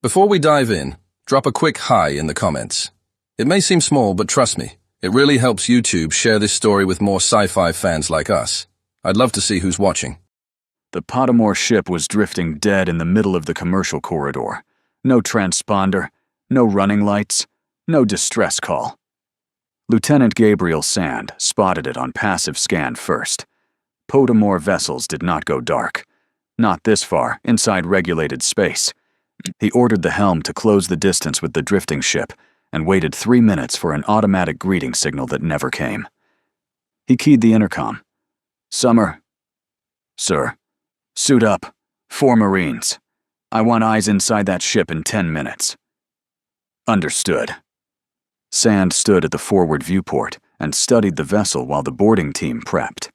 Before we dive in, drop a quick hi in the comments. It may seem small, but trust me, it really helps YouTube share this story with more sci-fi fans like us. I'd love to see who's watching. The Pottermore ship was drifting dead in the middle of the commercial corridor. No transponder, no running lights, no distress call. Lieutenant Gabriel Sand spotted it on passive scan first. Pottermore vessels did not go dark. Not this far, inside regulated space. He ordered the helm to close the distance with the drifting ship and waited 3 minutes for an automatic greeting signal that never came. He keyed the intercom. "Summer." "Sir." "Suit up. 4 Marines. I want eyes inside that ship in 10 minutes. "Understood." Sand stood at the forward viewport and studied the vessel while the boarding team prepped.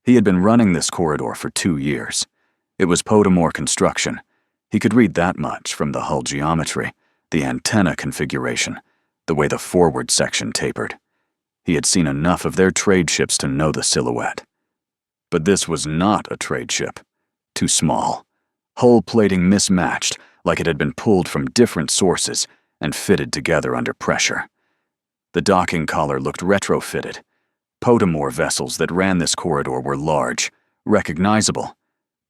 He had been running this corridor for 2 years. It was Pottermore construction. He could read that much from the hull geometry, the antenna configuration, the way the forward section tapered. He had seen enough of their trade ships to know the silhouette. But this was not a trade ship. Too small. Hull plating mismatched, like it had been pulled from different sources and fitted together under pressure. The docking collar looked retrofitted. Pottermore vessels that ran this corridor were large, recognizable,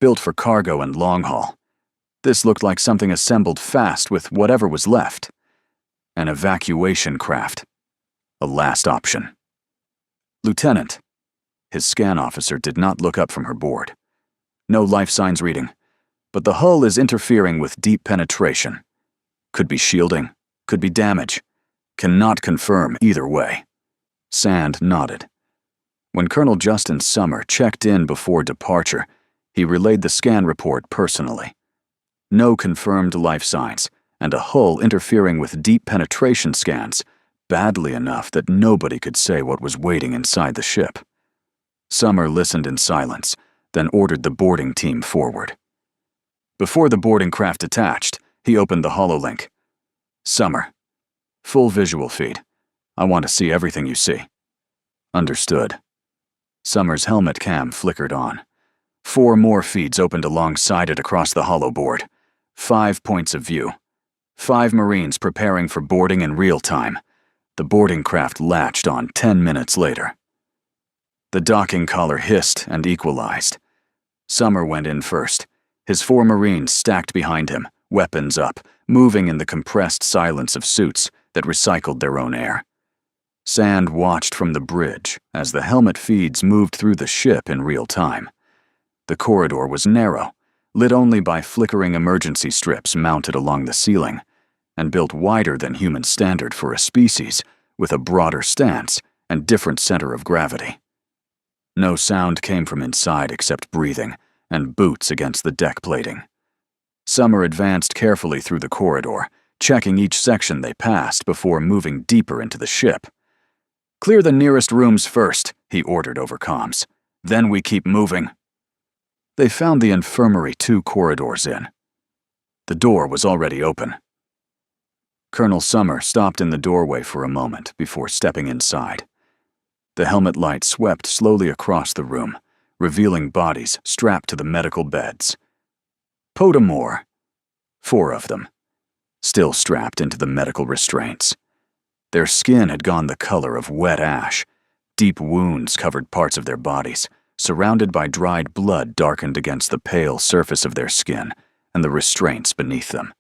built for cargo and long haul. This looked like something assembled fast with whatever was left. An evacuation craft. A last option. "Lieutenant." His scan officer did not look up from her board. "No life signs reading, but the hull is interfering with deep penetration. Could be shielding, could be damage. Cannot confirm either way." Sand nodded. When Colonel Justin Summer checked in before departure, he relayed the scan report personally. No confirmed life signs, and a hull interfering with deep penetration scans, badly enough that nobody could say what was waiting inside the ship. Summer listened in silence, then ordered the boarding team forward. Before the boarding craft detached, he opened the hololink. "Summer. Full visual feed. I want to see everything you see." "Understood." Summer's helmet cam flickered on. 4 more feeds opened alongside it across the holo board. 5 points of view. 5 Marines preparing for boarding in real time. The boarding craft latched on 10 minutes later. The docking collar hissed and equalized. Summer went in first. His 4 Marines stacked behind him, weapons up, moving in the compressed silence of suits that recycled their own air. Sand watched from the bridge as the helmet feeds moved through the ship in real time. The corridor was narrow, lit only by flickering emergency strips mounted along the ceiling, and built wider than human standard for a species with a broader stance and different center of gravity. No sound came from inside except breathing and boots against the deck plating. Summer advanced carefully through the corridor, checking each section they passed before moving deeper into the ship. "Clear the nearest rooms first," he ordered over comms. "Then we keep moving." They found the infirmary 2 corridors in. The door was already open. Colonel Summer stopped in the doorway for a moment before stepping inside. The helmet light swept slowly across the room, revealing bodies strapped to the medical beds. Pottermore. 4 of them. Still strapped into the medical restraints. Their skin had gone the color of wet ash. Deep wounds covered parts of their bodies, surrounded by dried blood darkened against the pale surface of their skin and the restraints beneath them.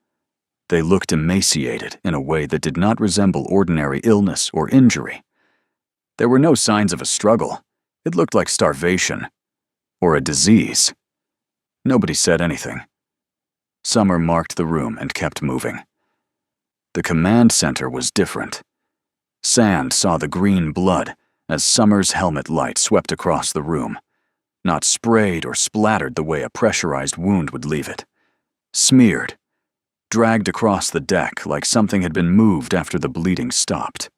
They looked emaciated in a way that did not resemble ordinary illness or injury. There were no signs of a struggle. It looked like starvation. Or a disease. Nobody said anything. Summer marked the room and kept moving. The command center was different. Sand saw the green blood as Summer's helmet light swept across the room, not sprayed or splattered the way a pressurized wound would leave it. Smeared, dragged across the deck like something had been moved after the bleeding stopped.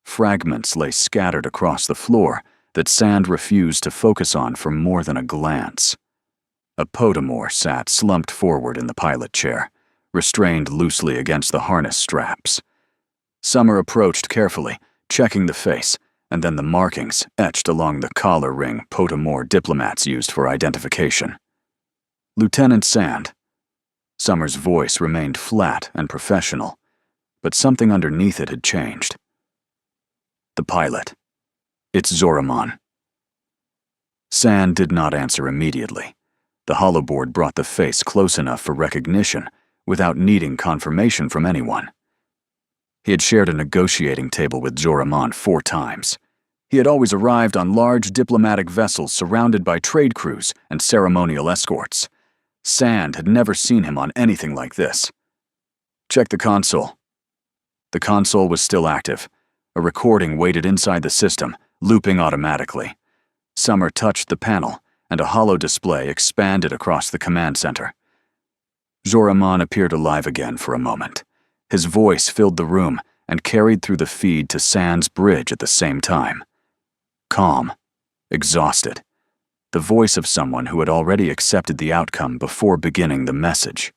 Fragments lay scattered across the floor that Sand refused to focus on for more than a glance. A Pottermore sat slumped forward in the pilot chair, restrained loosely against the harness straps. Summer approached carefully, checking the face, and then the markings etched along the collar ring Pottermore diplomats used for identification. "Lieutenant Sand." Summer's voice remained flat and professional, but something underneath it had changed. The pilot. It's Zoramon. Sand did not answer immediately. The holoboard brought the face close enough for recognition without needing confirmation from anyone. He had shared a negotiating table with Zoramon 4 times. He had always arrived on large diplomatic vessels surrounded by trade crews and ceremonial escorts. Sand had never seen him on anything like this. Check the console. The console was still active. A recording waited inside the system, looping automatically. Summer touched the panel, and a holo display expanded across the command center. Zoramon appeared alive again for a moment. His voice filled the room and carried through the feed to Sand's bridge at the same time. Calm, exhausted, the voice of someone who had already accepted the outcome before beginning the message.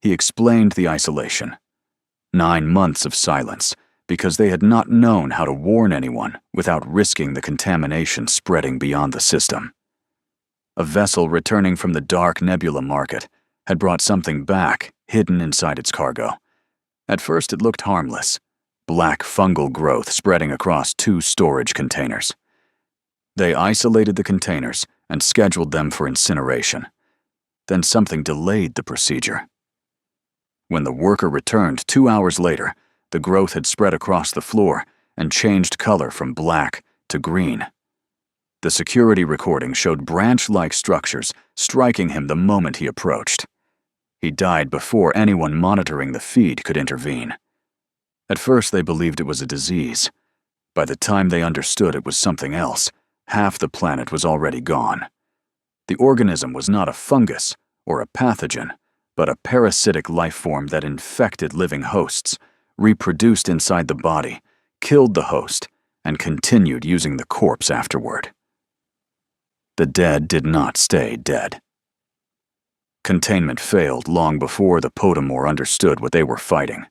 He explained the isolation. 9 months of silence, because they had not known how to warn anyone without risking the contamination spreading beyond the system. A vessel returning from the dark nebula market had brought something back, hidden inside its cargo. At first it looked harmless, black fungal growth spreading across 2 storage containers. They isolated the containers and scheduled them for incineration. Then something delayed the procedure. When the worker returned 2 hours later, the growth had spread across the floor and changed color from black to green. The security recording showed branch-like structures striking him the moment he approached. He died before anyone monitoring the feed could intervene. At first they believed it was a disease. By the time they understood it was something else, half the planet was already gone. The organism was not a fungus or a pathogen, but a parasitic life form that infected living hosts, reproduced inside the body, killed the host, and continued using the corpse afterward. The dead did not stay dead. Containment failed long before the Potamore understood what they were fighting.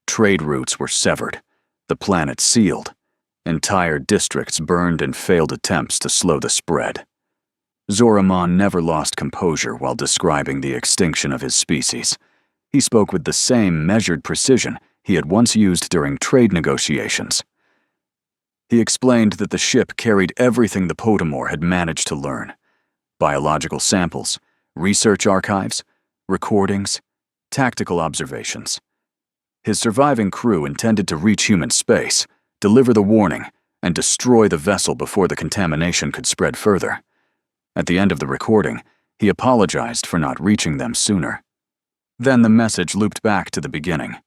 Trade routes were severed, the planet sealed, entire districts burned in failed attempts to slow the spread. Zoramon never lost composure while describing the extinction of his species. He spoke with the same measured precision he had once used during trade negotiations. He explained that the ship carried everything the Potamore had managed to learn: biological samples, research archives, recordings, tactical observations. His surviving crew intended to reach human space, deliver the warning, and destroy the vessel before the contamination could spread further. At the end of the recording, he apologized for not reaching them sooner. Then the message looped back to the beginning.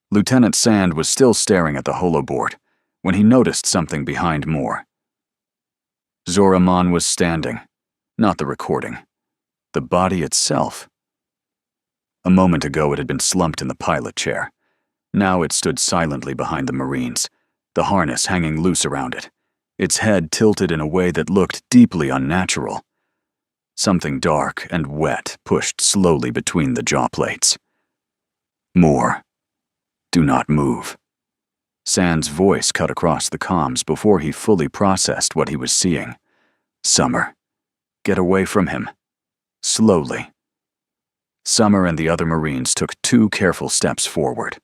Lieutenant Sand was still staring at the holoboard when he noticed something behind Moore. Zoramon was standing, not the recording, the body itself. A moment ago it had been slumped in the pilot chair. Now it stood silently behind the Marines, the harness hanging loose around it, its head tilted in a way that looked deeply unnatural. Something dark and wet pushed slowly between the jaw plates. Moore, do not move. Sand's voice cut across the comms before he fully processed what he was seeing. Summer, get away from him. Slowly. Summer and the other Marines took 2 careful steps forward.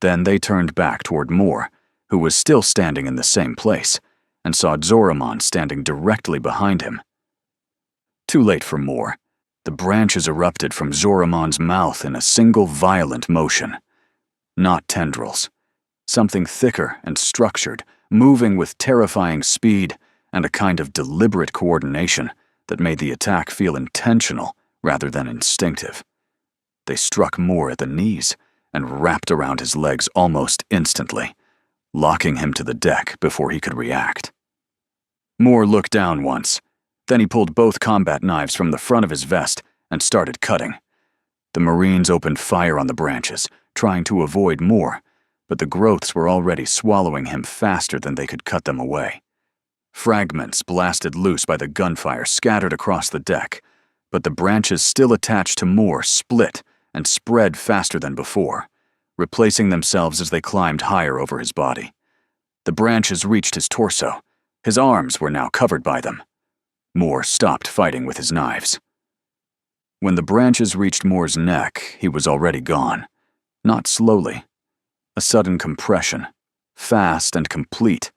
Then they turned back toward Moore, who was still standing in the same place, and saw Zoramon standing directly behind him. Too late for Moore. The branches erupted from Zoramon's mouth in a single violent motion. Not tendrils. Something thicker and structured, moving with terrifying speed and a kind of deliberate coordination that made the attack feel intentional rather than instinctive. They struck Moore at the knees and wrapped around his legs almost instantly, locking him to the deck before he could react. Moore looked down once. Then he pulled both combat knives from the front of his vest and started cutting. The Marines opened fire on the branches, trying to avoid Moore, but the growths were already swallowing him faster than they could cut them away. Fragments blasted loose by the gunfire scattered across the deck, but the branches still attached to Moore split and spread faster than before, replacing themselves as they climbed higher over his body. The branches reached his torso. His arms were now covered by them. Moore stopped fighting with his knives. When the branches reached Moore's neck, he was already gone. Not slowly. A sudden compression, fast and complete,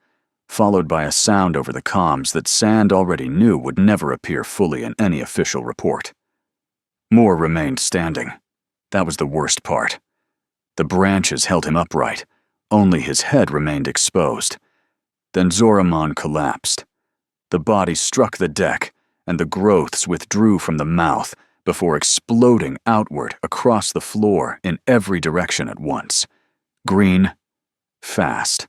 followed by a sound over the comms that Sand already knew would never appear fully in any official report. Moore remained standing. That was the worst part. The branches held him upright. Only his head remained exposed. Then Zoramon collapsed. The body struck the deck, and the growths withdrew from the mouth before exploding outward across the floor in every direction at once. Green, fast,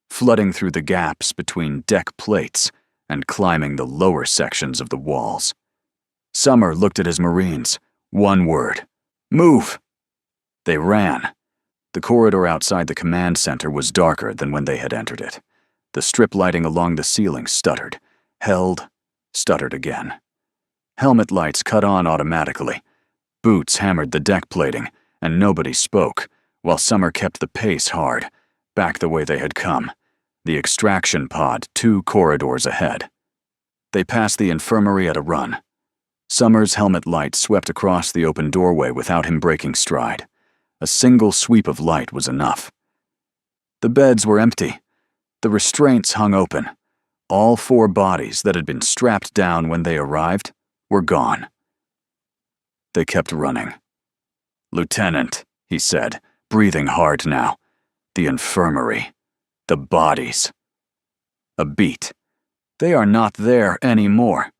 flooding through the gaps between deck plates and climbing the lower sections of the walls. Summer looked at his Marines. One word. Move! They ran. The corridor outside the command center was darker than when they had entered it. The strip lighting along the ceiling stuttered, held, stuttered again. Helmet lights cut on automatically. Boots hammered the deck plating, and nobody spoke, while Summer kept the pace hard, back the way they had come, the extraction pod 2 corridors ahead. They passed the infirmary at a run. Summer's helmet light swept across the open doorway without him breaking stride. A single sweep of light was enough. The beds were empty. The restraints hung open. All 4 bodies that had been strapped down when they arrived were gone. They kept running. "Lieutenant," he said, breathing hard now. "The infirmary. The bodies." A beat. "They are not there anymore."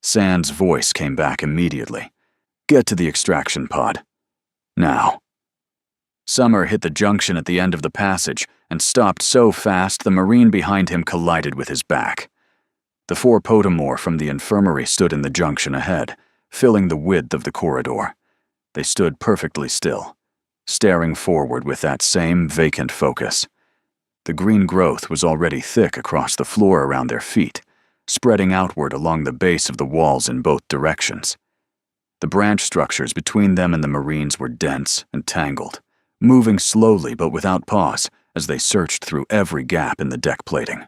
Sand's voice came back immediately. "Get to the extraction pod. Now." Summer hit the junction at the end of the passage and stopped so fast the Marine behind him collided with his back. The 4 Potamore from the infirmary stood in the junction ahead, filling the width of the corridor. They stood perfectly still, staring forward with that same vacant focus. The green growth was already thick across the floor around their feet, spreading outward along the base of the walls in both directions. The branch structures between them and the Marines were dense and tangled, moving slowly but without pause as they searched through every gap in the deck plating.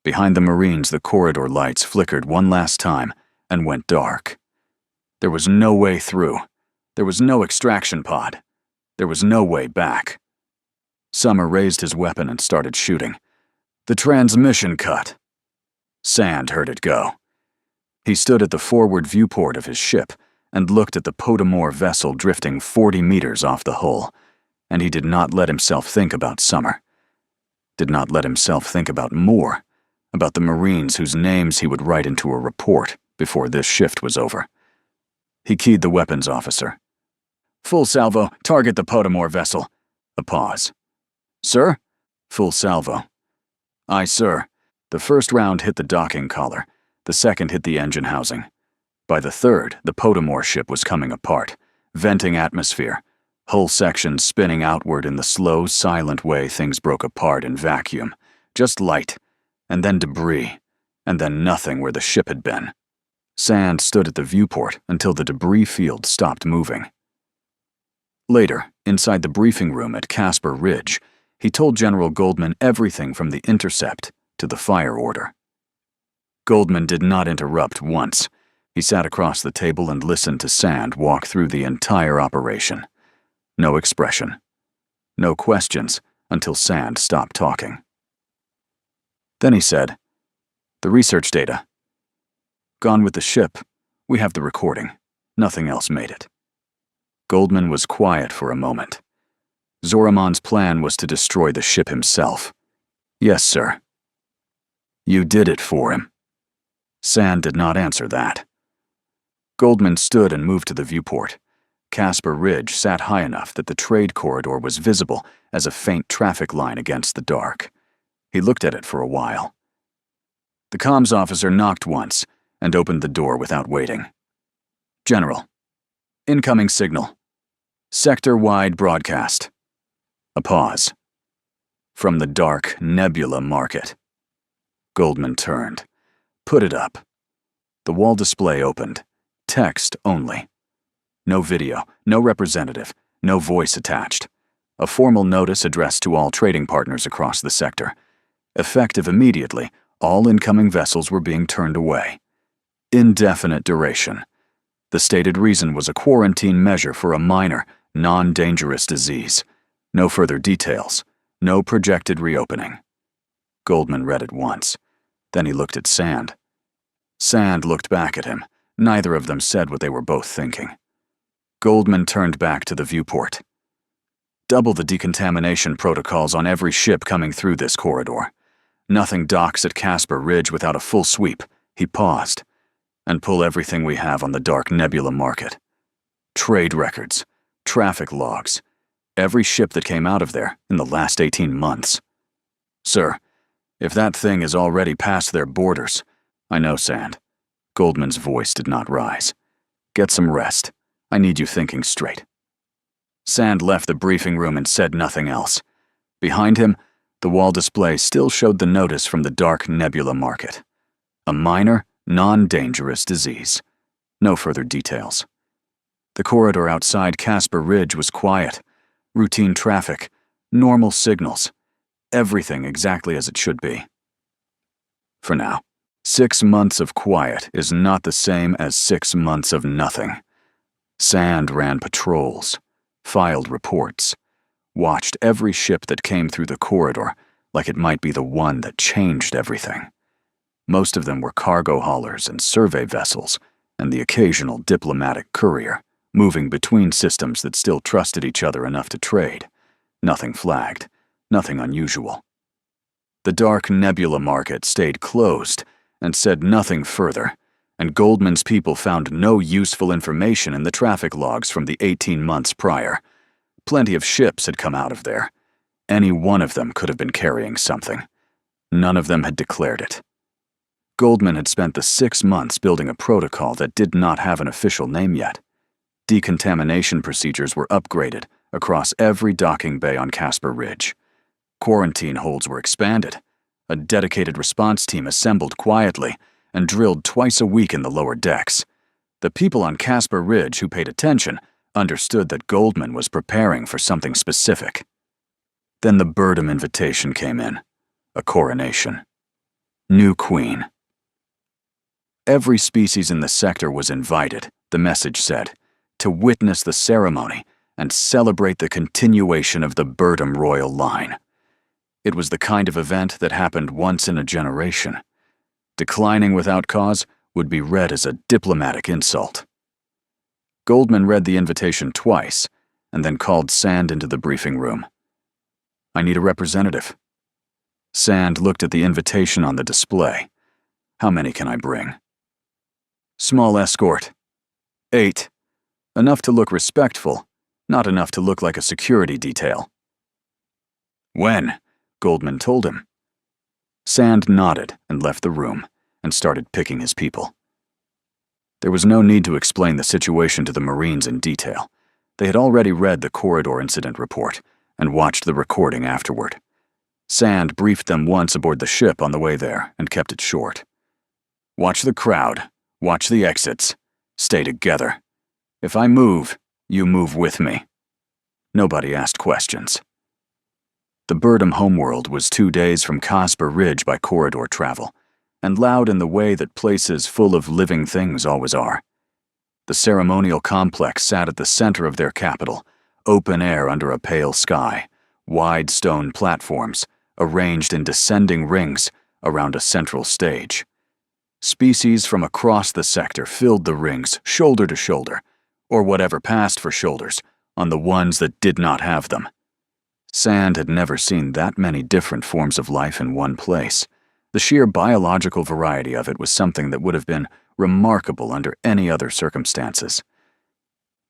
Behind the Marines, the corridor lights flickered one last time and went dark. There was no way through. There was no extraction pod. There was no way back. Summer raised his weapon and started shooting. The transmission cut. Sand heard it go. He stood at the forward viewport of his ship and looked at the Potamore vessel drifting 40 meters off the hull, and he did not let himself think about Summer. Did not let himself think about Moore, about the Marines whose names he would write into a report before this shift was over. He keyed the weapons officer. "Full salvo, target the Potamore vessel." A pause. "Sir?" "Full salvo." "Aye, sir." The first round hit the docking collar. The second hit the engine housing. By the third, the Potamore ship was coming apart, venting atmosphere, hull sections spinning outward in the slow, silent way things broke apart in vacuum. Just light, and then debris, and then nothing where the ship had been. Sand stood at the viewport until the debris field stopped moving. Later, inside the briefing room at Casper Ridge, he told General Goldman everything from the intercept to the fire order. Goldman did not interrupt once. He sat across the table and listened to Sand walk through the entire operation. No expression. No questions until Sand stopped talking. Then he said, "The research data. Gone with the ship. We have the recording. Nothing else made it." Goldman was quiet for a moment. Zoramon's plan was to destroy the ship himself. "Yes, sir." "You did it for him." Sand did not answer that. Goldman stood and moved to the viewport. Casper Ridge sat high enough that the trade corridor was visible as a faint traffic line against the dark. He looked at it for a while. The comms officer knocked once and opened the door without waiting. "General. Incoming signal. Sector-wide broadcast." A pause. "From the dark Nebula Market." Goldman turned. "Put it up." The wall display opened. Text only. No video, no representative, no voice attached. A formal notice addressed to all trading partners across the sector. Effective immediately, all incoming vessels were being turned away. Indefinite duration. The stated reason was a quarantine measure for a minor, non-dangerous disease. No further details. No projected reopening. Goldman read it once. Then he looked at Sand. Sand looked back at him. Neither of them said what they were both thinking. Goldman turned back to the viewport. Double the decontamination protocols on every ship coming through this corridor. Nothing docks at Casper Ridge without a full sweep. He paused. And pull everything we have on the Dark Nebula market. Trade records, traffic logs, every ship that came out of there in the last 18 months. Sir, if that thing is already past their borders, I know, Sand. Goldman's voice did not rise. Get some rest. I need you thinking straight. Sand left the briefing room and said nothing else. Behind him, the wall display still showed the notice from the Dark Nebula market. A minor, non-dangerous disease. No further details. The corridor outside Casper Ridge was quiet. Routine traffic, normal signals. Everything exactly as it should be. For now. 6 months of quiet is not the same as 6 months of nothing. Sand ran patrols, filed reports, watched every ship that came through the corridor like it might be the one that changed everything. Most of them were cargo haulers and survey vessels, and the occasional diplomatic courier, moving between systems that still trusted each other enough to trade. Nothing flagged, nothing unusual. The Dark Nebula market stayed closed and said nothing further, and Goldman's people found no useful information in the traffic logs from the 18 months prior. Plenty of ships had come out of there. Any one of them could have been carrying something. None of them had declared it. Goldman had spent the 6 months building a protocol that did not have an official name yet. Decontamination procedures were upgraded across every docking bay on Casper Ridge. Quarantine holds were expanded. A dedicated response team assembled quietly and drilled twice a week in the lower decks. The people on Casper Ridge who paid attention understood that Goldman was preparing for something specific. Then the Birdom invitation came in. A coronation. New queen. Every species in the sector was invited, the message said, to witness the ceremony and celebrate the continuation of the Birdom royal line. It was the kind of event that happened once in a generation. Declining without cause would be read as a diplomatic insult. Goldman read the invitation twice and then called Sand into the briefing room. I need a representative. Sand looked at the invitation on the display. How many can I bring? Small escort. 8. Enough to look respectful, not enough to look like a security detail. When? Goldman told him. Sand nodded and left the room and started picking his people. There was no need to explain the situation to the Marines in detail. They had already read the corridor incident report and watched the recording afterward. Sand briefed them once aboard the ship on the way there and kept it short. Watch the crowd. Watch the exits. Stay together. If I move, you move with me. Nobody asked questions. The Birdom homeworld was 2 days from Casper Ridge by corridor travel, and loud in the way that places full of living things always are. The ceremonial complex sat at the center of their capital, open air under a pale sky, wide stone platforms, arranged in descending rings around a central stage. Species from across the sector filled the rings shoulder to shoulder, or whatever passed for shoulders, on the ones that did not have them. Sand had never seen that many different forms of life in one place. The sheer biological variety of it was something that would have been remarkable under any other circumstances.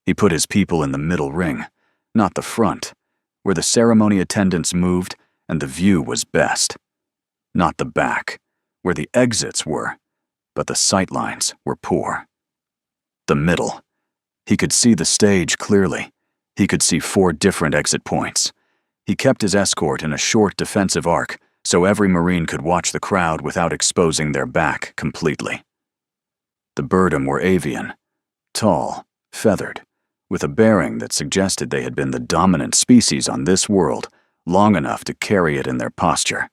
He put his people in the middle ring, not the front, where the ceremony attendants moved and the view was best. Not the back, where the exits were, but the sightlines were poor. The middle. He could see the stage clearly. He could see 4 different exit points. He kept his escort in a short defensive arc so every Marine could watch the crowd without exposing their back completely. The Birdom were avian, tall, feathered, with a bearing that suggested they had been the dominant species on this world long enough to carry it in their posture.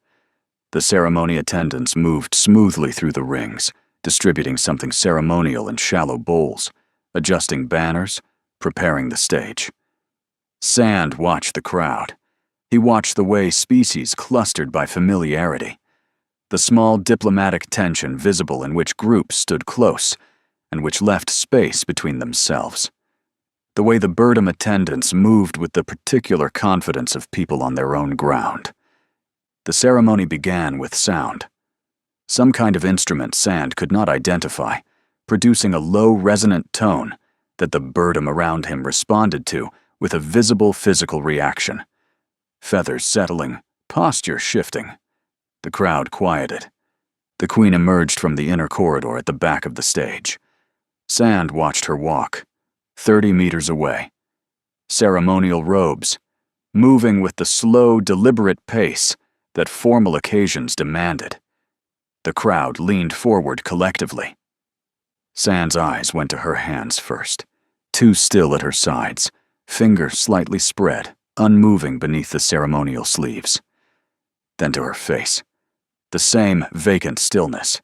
The ceremony attendants moved smoothly through the rings, distributing something ceremonial in shallow bowls, adjusting banners, preparing the stage. Sand watched the crowd. He watched the way species clustered by familiarity, the small diplomatic tension visible in which groups stood close and which left space between themselves, the way the Birdom attendants moved with the particular confidence of people on their own ground. The ceremony began with sound. Some kind of instrument Sand could not identify, producing a low resonant tone that the Birdom around him responded to with a visible physical reaction. Feathers settling, posture shifting. The crowd quieted. The Queen emerged from the inner corridor at the back of the stage. Sand watched her walk, 30 meters away. Ceremonial robes, moving with the slow, deliberate pace that formal occasions demanded. The crowd leaned forward collectively. Sand's eyes went to her hands first, two still at her sides, fingers slightly spread, unmoving beneath the ceremonial sleeves. Then to her face. The same vacant stillness,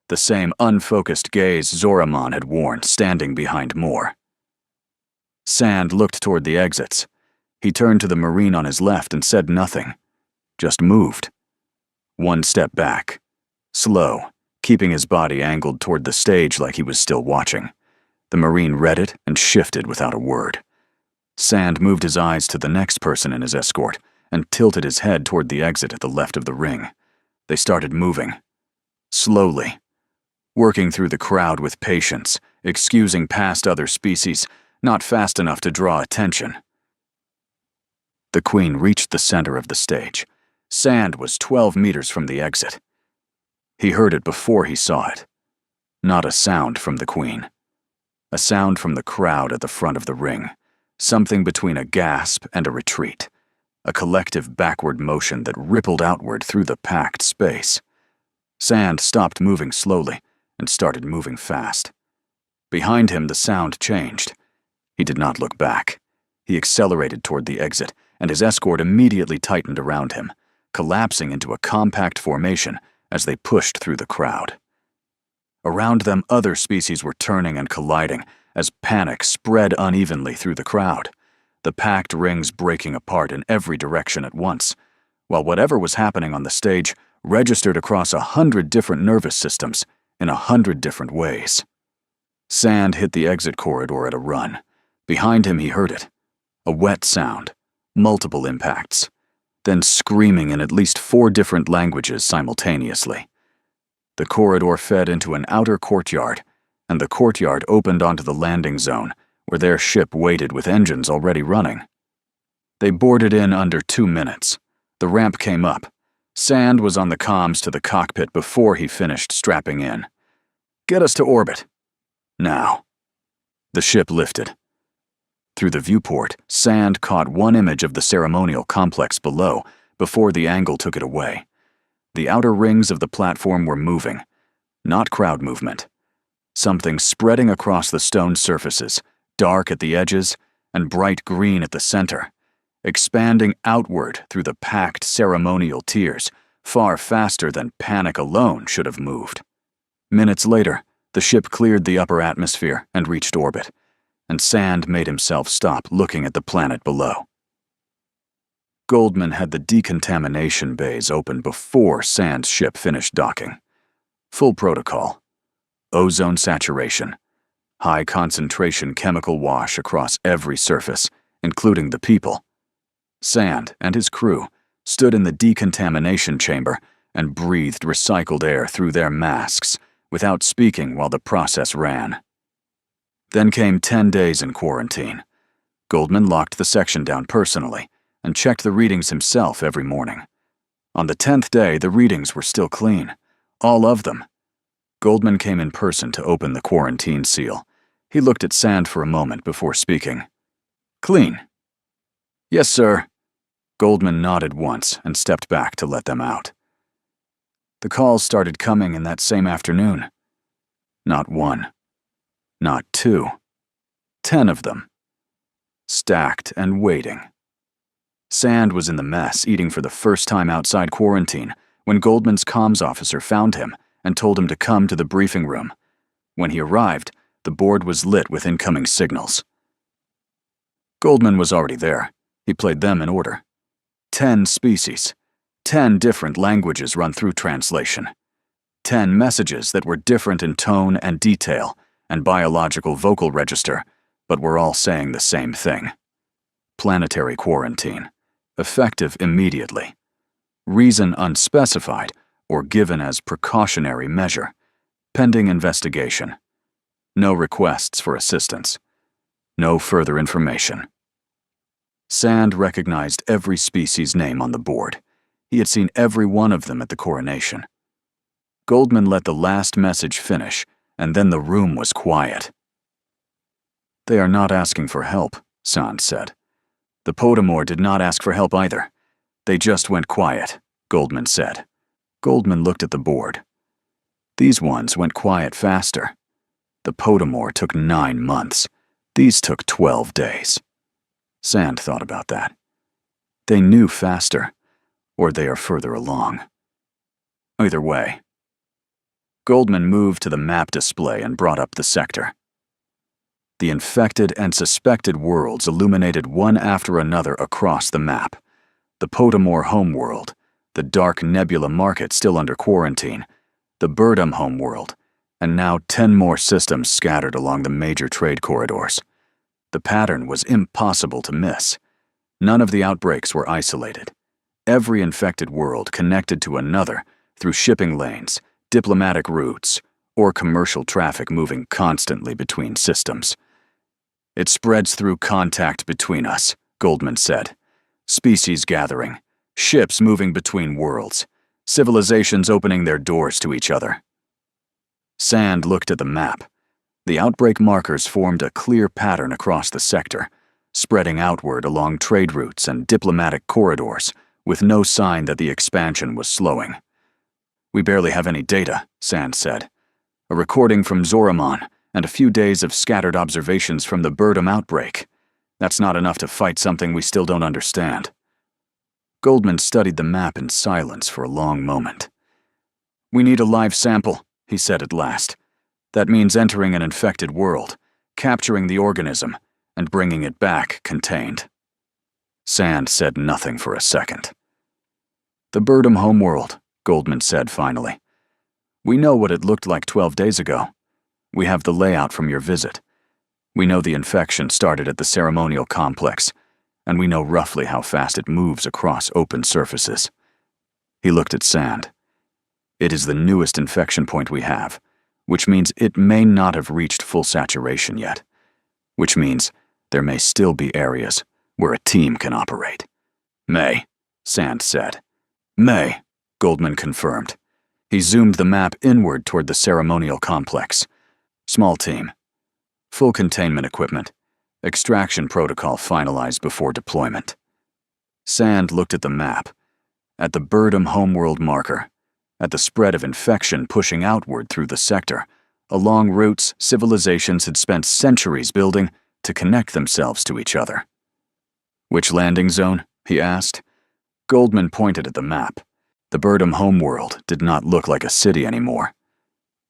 the same unfocused gaze Zoramon had worn standing behind Moore. Sand looked toward the exits. He turned to the Marine on his left and said nothing, just moved. One step back, slow, keeping his body angled toward the stage like he was still watching. The Marine read it and shifted without a word. Sand moved his eyes to the next person in his escort and tilted his head toward the exit at the left of the ring. They started moving. Slowly. Working through the crowd with patience, excusing past other species, not fast enough to draw attention. The Queen reached the center of the stage. Sand was 12 meters from the exit. He heard it before he saw it. Not a sound from the Queen. A sound from the crowd at the front of the ring. Something between a gasp and a retreat. A collective backward motion that rippled outward through the packed space. Sand stopped moving slowly and started moving fast. Behind him, the sound changed. He did not look back. He accelerated toward the exit, and his escort immediately tightened around him, collapsing into a compact formation as they pushed through the crowd. Around them, other species were turning and colliding as panic spread unevenly through the crowd, the packed rings breaking apart in every direction at once, while whatever was happening on the stage registered across 100 different nervous systems in 100 different ways. Sand hit the exit corridor at a run. Behind him, he heard it. A wet sound, multiple impacts, then screaming in at least 4 different languages simultaneously. The corridor fed into an outer courtyard, and the courtyard opened onto the landing zone, where their ship waited with engines already running. They boarded in under 2 minutes. The ramp came up. Sand was on the comms to the cockpit before he finished strapping in. "Get us to orbit. Now." The ship lifted. Through the viewport, Sand caught one image of the ceremonial complex below before the angle took it away. The outer rings of the platform were moving, not crowd movement. Something spreading across the stone surfaces, dark at the edges and bright green at the center, expanding outward through the packed ceremonial tiers, far faster than panic alone should have moved. Minutes later, the ship cleared the upper atmosphere and reached orbit, and Sand made himself stop looking at the planet below. Goldman had the decontamination bays open before Sand's ship finished docking. Full protocol. Ozone saturation. High concentration chemical wash across every surface, including the people. Sand and his crew stood in the decontamination chamber and breathed recycled air through their masks without speaking while the process ran. Then came 10 days in quarantine. Goldman locked the section down personally and checked the readings himself every morning. On the 10th day, the readings were still clean. All of them. Goldman came in person to open the quarantine seal. He looked at Sand for a moment before speaking. "Clean." "Yes, sir." Goldman nodded once and stepped back to let them out. The calls started coming in that same afternoon. Not 1. Not 2. 10 of them. Stacked and waiting. Sand was in the mess, eating for the first time outside quarantine, when Goldman's comms officer found him and told him to come to the briefing room. When he arrived, The board was lit with incoming signals. Goldman was already there. He played them in order. 10 species. 10 different languages run through translation. 10 messages that were different in tone and detail and biological vocal register, but were all saying the same thing. Planetary quarantine. Effective immediately. Reason unspecified or given as precautionary measure. Pending investigation. No requests for assistance. No further information. Sand recognized every species name on the board. He had seen every one of them at the coronation. Goldman let the last message finish, and then the room was quiet. "They are not asking for help," Sand said. "The Podamore did not ask for help either. They just went quiet," Goldman said. Goldman looked at the board. These ones went quiet faster. The Podamore took 9 months. These took 12 days. Sand thought about that. They knew faster, or they are further along. Either way. Goldman moved to the map display and brought up the sector. The infected and suspected worlds illuminated one after another across the map. The Podamore homeworld, the dark nebula market still under quarantine, the Birdum homeworld, and now 10 more systems scattered along the major trade corridors. The pattern was impossible to miss. None of the outbreaks were isolated. Every infected world connected to another through shipping lanes, diplomatic routes, or commercial traffic moving constantly between systems. "It spreads through contact between us," Goldman said. "Species gathering, ships moving between worlds, civilizations opening their doors to each other." Sand looked at the map. The outbreak markers formed a clear pattern across the sector, spreading outward along trade routes and diplomatic corridors, with no sign that the expansion was slowing. "We barely have any data," Sand said. "A recording from Zoramon, and a few days of scattered observations from the Birdum outbreak. That's not enough to fight something we still don't understand." Goldman studied the map in silence for a long moment. "We need a live sample," he said at last. "That means entering an infected world, capturing the organism, and bringing it back contained." Sand said nothing for a second. "The Birdum homeworld," Goldman said finally. "We know what it looked like 12 days ago. We have the layout from your visit. We know the infection started at the ceremonial complex, and we know roughly how fast it moves across open surfaces." He looked at Sand. "It is the newest infection point we have, which means it may not have reached full saturation yet, which means there may still be areas where a team can operate." "May," Sand said. "May," Goldman confirmed. He zoomed the map inward toward the ceremonial complex. "Small team. Full containment equipment. Extraction protocol finalized before deployment." Sand looked at the map, at the Birdum homeworld marker, at the spread of infection pushing outward through the sector, along routes civilizations had spent centuries building to connect themselves to each other. "Which landing zone?" he asked. Goldman pointed at the map. The Birdum homeworld did not look like a city anymore.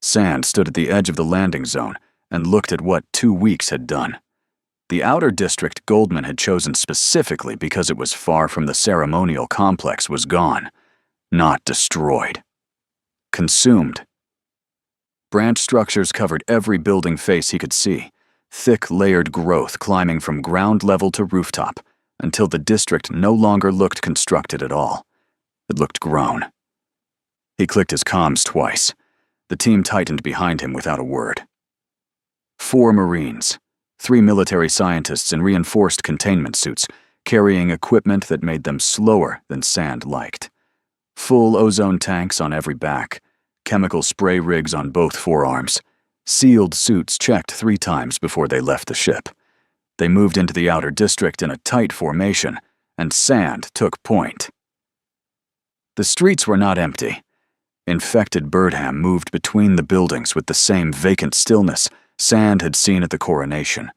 Sand stood at the edge of the landing zone and looked at what 2 weeks had done. The outer district Goldman had chosen specifically because it was far from the ceremonial complex was gone, not destroyed. Consumed. Branch structures covered every building face he could see, thick layered growth climbing from ground level to rooftop, until the district no longer looked constructed at all. It looked grown. He clicked his comms twice. The team tightened behind him without a word. 4 Marines, 3 military scientists in reinforced containment suits, carrying equipment that made them slower than Sand liked. Full ozone tanks on every back, chemical spray rigs on both forearms, sealed suits checked 3 times before they left the ship. They moved into the outer district in a tight formation, and Sand took point. The streets were not empty. Infected Birdham moved between the buildings with the same vacant stillness Sand had seen at the coronation,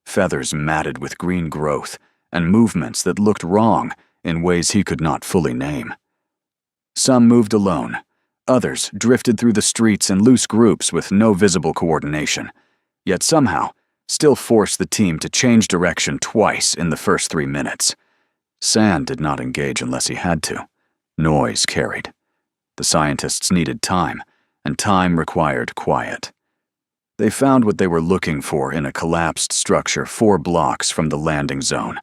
feathers matted with green growth, and movements that looked wrong in ways he could not fully name. Some moved alone, others drifted through the streets in loose groups with no visible coordination. yet somehow still forced the team to change direction twice in the first 3 minutes. Sand did not engage unless he had to. Noise carried. The scientists needed time, and time required quiet. They found what they were looking for in a collapsed structure 4 blocks from the landing zone.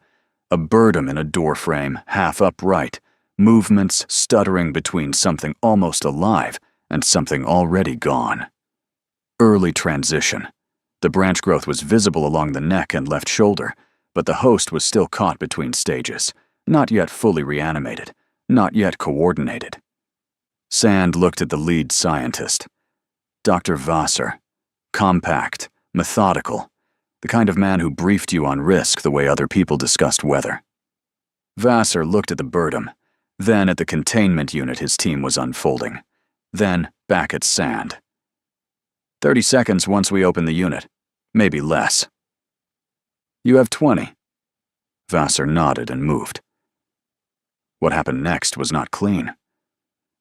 A birdom in a doorframe, half upright, movements stuttering between something almost alive and something already gone. Early transition. The branch growth was visible along the neck and left shoulder, but the host was still caught between stages, not yet fully reanimated, not yet coordinated. Sand looked at the lead scientist. Dr. Vassar. Compact, methodical, the kind of man who briefed you on risk the way other people discussed weather. Vassar looked at the birdom, then at the containment unit his team was unfolding, then back at Sand. 30 seconds once we open the unit, maybe less. You have 20. Vassar nodded and moved. What happened next was not clean.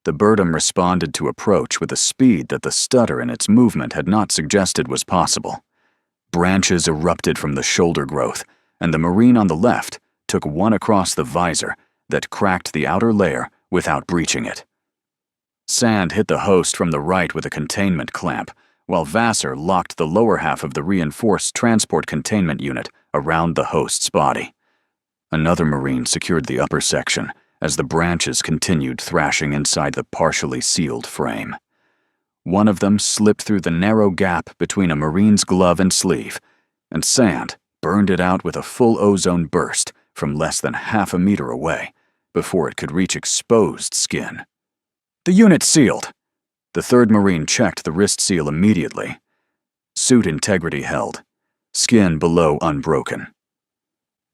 The birdom responded to approach with a speed that the stutter in its movement had not suggested was possible. Branches erupted from the shoulder growth, and the Marine on the left took one across the visor that cracked the outer layer without breaching it. Sand hit the host from the right with a containment clamp, while Vassar locked the lower half of the reinforced transport containment unit around the host's body. Another Marine secured the upper section as the branches continued thrashing inside the partially sealed frame. One of them slipped through the narrow gap between a Marine's glove and sleeve, and Sand burned it out with a full ozone burst from less than half a meter away before it could reach exposed skin. The unit sealed. The third Marine checked the wrist seal immediately. Suit integrity held, skin below unbroken.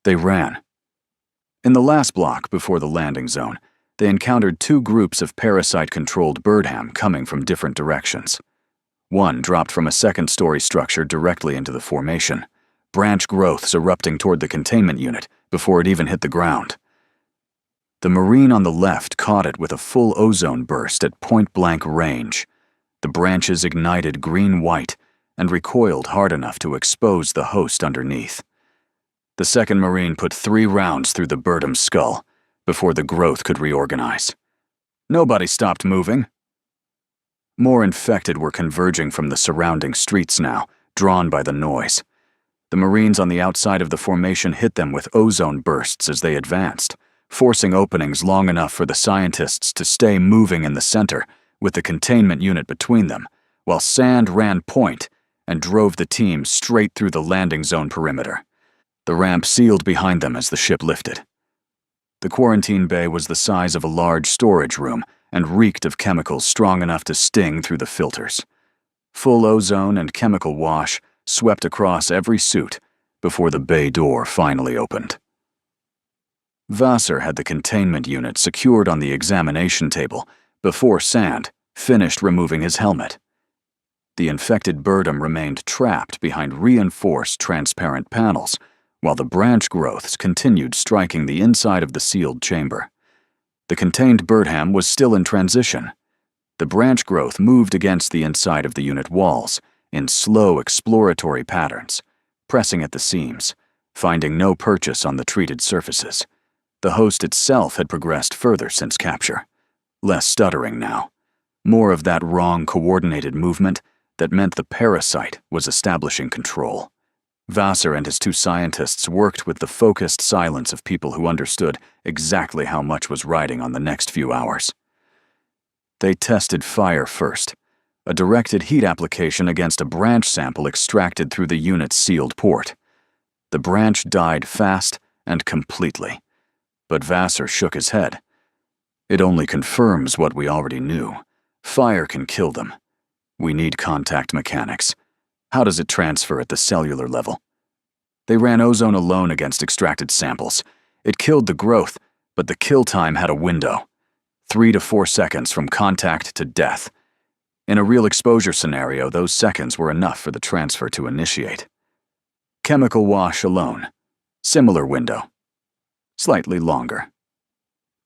They ran. In the last block before the landing zone, they encountered 2 groups of parasite-controlled birdham coming from different directions. One dropped from a second-story structure directly into the formation, branch growths erupting toward the containment unit before it even hit the ground. The Marine on the left caught it with a full ozone burst at point-blank range. The branches ignited green-white and recoiled hard enough to expose the host underneath. The second Marine put 3 rounds through the birdom's skull before the growth could reorganize. Nobody stopped moving. More infected were converging from the surrounding streets now, drawn by the noise. The Marines on the outside of the formation hit them with ozone bursts as they advanced, forcing openings long enough for the scientists to stay moving in the center, with the containment unit between them, while Sand ran point and drove the team straight through the landing zone perimeter. The ramp sealed behind them as the ship lifted. The quarantine bay was the size of a large storage room and reeked of chemicals strong enough to sting through the filters. Full ozone and chemical wash swept across every suit before the bay door finally opened. Vassar had the containment unit secured on the examination table before Sand finished removing his helmet. The infected birdom remained trapped behind reinforced transparent panels, while the branch growths continued striking the inside of the sealed chamber. The contained birdham was still in transition. The branch growth moved against the inside of the unit walls in slow exploratory patterns, pressing at the seams, finding no purchase on the treated surfaces. The host itself had progressed further since capture. Less stuttering now. More of that wrong coordinated movement that meant the parasite was establishing control. Vassar and his 2 scientists worked with the focused silence of people who understood exactly how much was riding on the next few hours. They tested fire first, a directed heat application against a branch sample extracted through the unit's sealed port. The branch died fast and completely, but Vassar shook his head. It only confirms what we already knew. Fire can kill them. We need contact mechanics. How does it transfer at the cellular level? They ran ozone alone against extracted samples. It killed the growth, but the kill time had a window. 3 to 4 seconds from contact to death. In a real exposure scenario, those seconds were enough for the transfer to initiate. Chemical wash alone. Similar window. Slightly longer.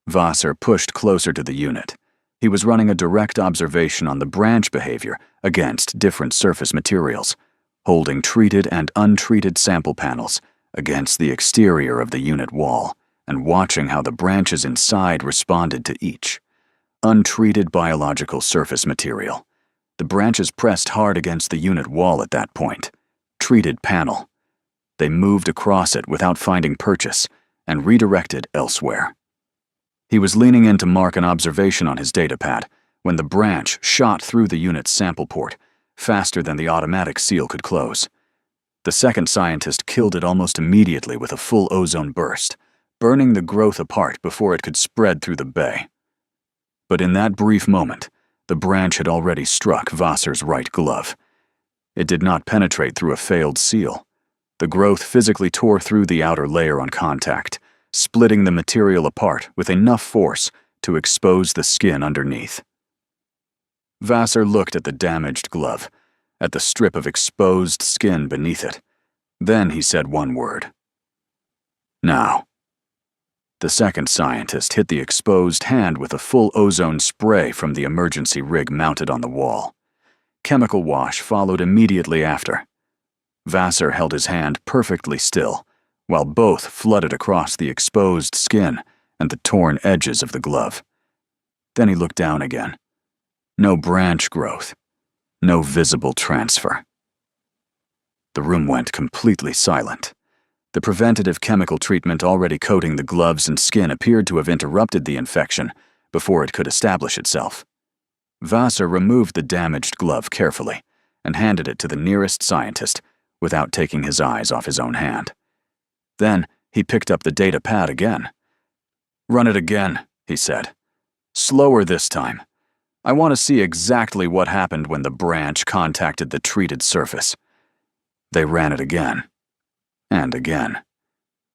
Vassar pushed closer to the unit. He was running a direct observation on the branch behavior against different surface materials, holding treated and untreated sample panels against the exterior of the unit wall and watching how the branches inside responded to each. Untreated biological surface material. The branches pressed hard against the unit wall at that point. Treated panel. They moved across it without finding purchase and redirected elsewhere. He was leaning in to mark an observation on his datapad when the branch shot through the unit's sample port, faster than the automatic seal could close. The second scientist killed it almost immediately with a full ozone burst, burning the growth apart before it could spread through the bay. But in that brief moment, the branch had already struck Vassar's right glove. It did not penetrate through a failed seal. The growth physically tore through the outer layer on contact, splitting the material apart with enough force to expose the skin underneath. Vassar looked at the damaged glove, at the strip of exposed skin beneath it. Then he said one word. Now. The second scientist hit the exposed hand with a full ozone spray from the emergency rig mounted on the wall. Chemical wash followed immediately after. Vassar held his hand perfectly still, while both flooded across the exposed skin and the torn edges of the glove. Then he looked down again. No branch growth. No visible transfer. The room went completely silent. The preventative chemical treatment already coating the gloves and skin appeared to have interrupted the infection before it could establish itself. Vassar removed the damaged glove carefully and handed it to the nearest scientist without taking his eyes off his own hand. Then he picked up the data pad again. "Run it again," he said. "Slower this time. I want to see exactly what happened when the branch contacted the treated surface." They ran it again. And again.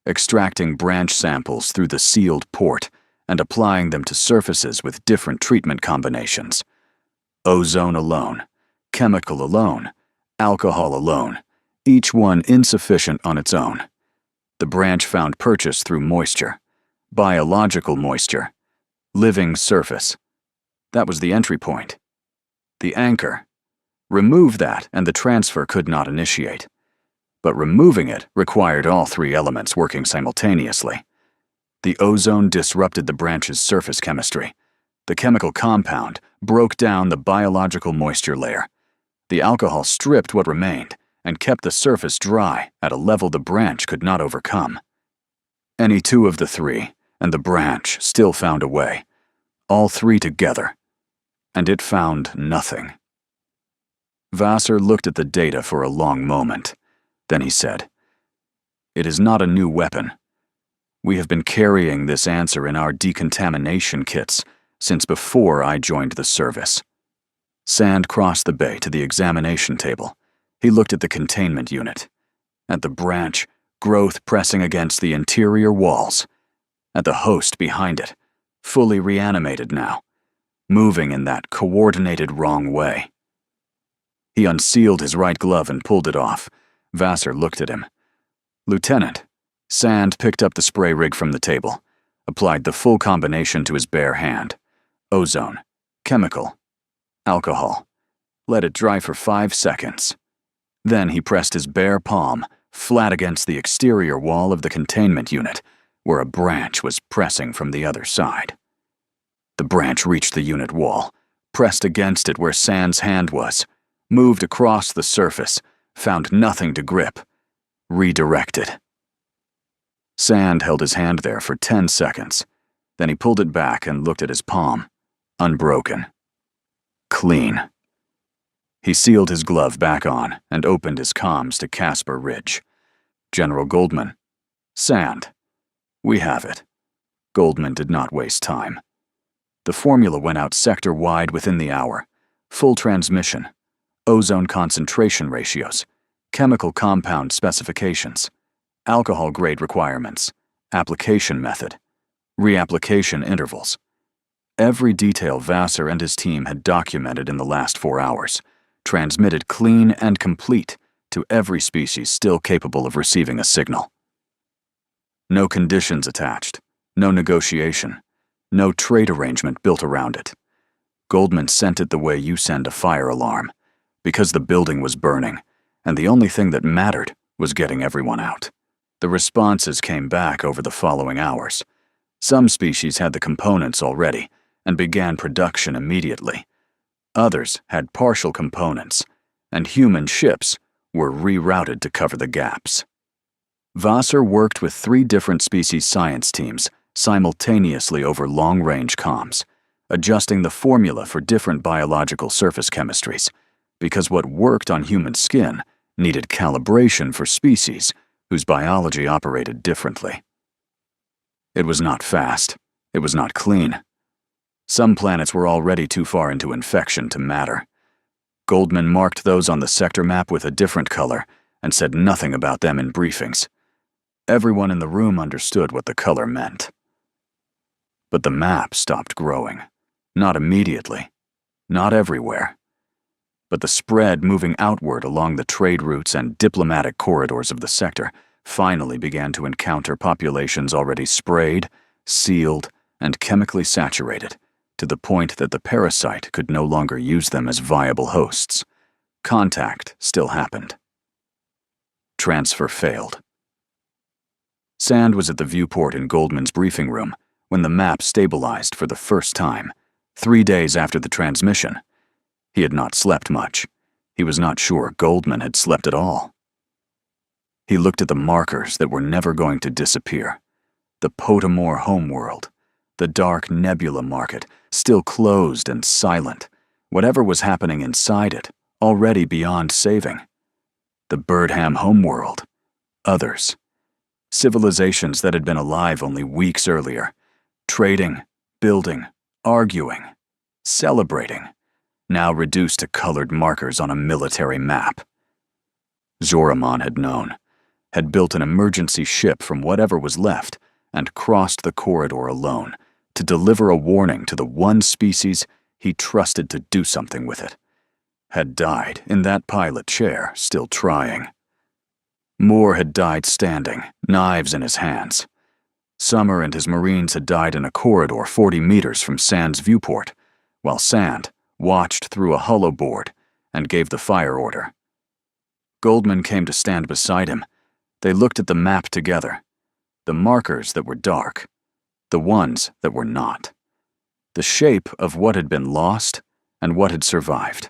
Extracting branch samples through the sealed port and applying them to surfaces with different treatment combinations. Ozone alone, chemical alone, alcohol alone, each one insufficient on its own. The branch found purchase through moisture, biological moisture, living surface. That was the entry point. The anchor. Remove that and the transfer could not initiate. But removing it required all three elements working simultaneously. The ozone disrupted the branch's surface chemistry. The chemical compound broke down the biological moisture layer. The alcohol stripped what remained and kept the surface dry at a level the branch could not overcome. Any two of the three, and the branch still found a way. All three together. And it found nothing. Vassar looked at the data for a long moment. Then he said, "It is not a new weapon. We have been carrying this answer in our decontamination kits since before I joined the service." Sand crossed the bay to the examination table. He looked at the containment unit, at the branch, growth pressing against the interior walls, at the host behind it, fully reanimated now, moving in that coordinated wrong way. He unsealed his right glove and pulled it off. Vassar looked at him. "Lieutenant." Sand picked up the spray rig from the table, applied the full combination to his bare hand. Ozone, chemical, alcohol. Let it dry for 5 seconds. Then he pressed his bare palm flat against the exterior wall of the containment unit, where a branch was pressing from the other side. The branch reached the unit wall, pressed against it where Sand's hand was, moved across the surface, found nothing to grip, redirected. Sand held his hand there for 10 seconds. Then he pulled it back and looked at his palm. Unbroken. Clean. He sealed his glove back on and opened his comms to Casper Ridge. "General Goldman." "Sand." "We have it." Goldman did not waste time. The formula went out sector-wide within the hour. Full transmission. Ozone concentration ratios. Chemical compound specifications. Alcohol grade requirements. Application method. Reapplication intervals. Every detail Vassar and his team had documented in the last 4 hours, transmitted clean and complete to every species still capable of receiving a signal. No conditions attached, no negotiation, no trade arrangement built around it. Goldman sent it the way you send a fire alarm, because the building was burning, and the only thing that mattered was getting everyone out. The responses came back over the following hours. Some species had the components already and began production immediately. Others had partial components, and human ships were rerouted to cover the gaps. Vassar worked with 3 different species science teams simultaneously over long-range comms, adjusting the formula for different biological surface chemistries, because what worked on human skin needed calibration for species whose biology operated differently. It was not fast. It was not clean. Some planets were already too far into infection to matter. Goldman marked those on the sector map with a different color and said nothing about them in briefings. Everyone in the room understood what the color meant. But the map stopped growing. Not immediately. Not everywhere. But the spread moving outward along the trade routes and diplomatic corridors of the sector finally began to encounter populations already sprayed, sealed, and chemically saturated, to the point that the parasite could no longer use them as viable hosts. Contact still happened. Transfer failed. Sand was at the viewport in Goldman's briefing room when the map stabilized for the first time, 3 days after the transmission. He had not slept much. He was not sure Goldman had slept at all. He looked at the markers that were never going to disappear. The Potamore homeworld, the dark nebula market, still closed and silent, whatever was happening inside it, already beyond saving. The Birdham homeworld, others. Civilizations that had been alive only weeks earlier, trading, building, arguing, celebrating, now reduced to colored markers on a military map. Zoramon had known, had built an emergency ship from whatever was left and crossed the corridor alone to deliver a warning to the one species he trusted to do something with it. Had died in that pilot chair, still trying. Moore had died standing, knives in his hands. Summer and his Marines had died in a corridor 40 meters from Sand's viewport, while Sand watched through a hollow board and gave the fire order. Goldman came to stand beside him. They looked at the map together. The markers that were dark, the ones that were not. The shape of what had been lost and what had survived.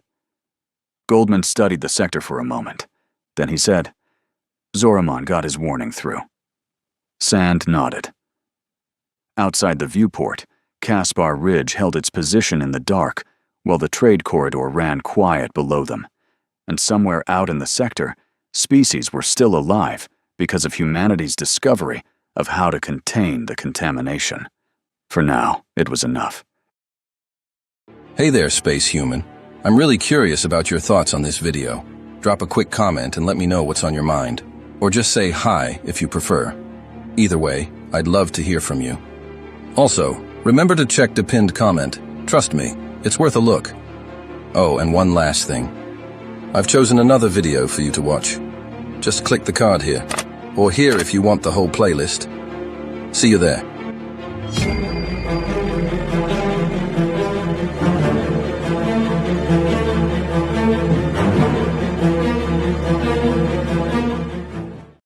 Goldman studied the sector for a moment. Then he said, "Zoramon got his warning through." Sand nodded. Outside the viewport, Caspar Ridge held its position in the dark while the trade corridor ran quiet below them. And somewhere out in the sector, species were still alive because of humanity's discovery of how to contain the contamination. For now, it was enough. Hey there, space human. I'm really curious about your thoughts on this video. Drop a quick comment and let me know what's on your mind. Or just say hi if you prefer. Either way, I'd love to hear from you. Also, remember to check the pinned comment. Trust me, it's worth a look. Oh, and one last thing. I've chosen another video for you to watch. Just click the card here. Or here if you want the whole playlist. See you there.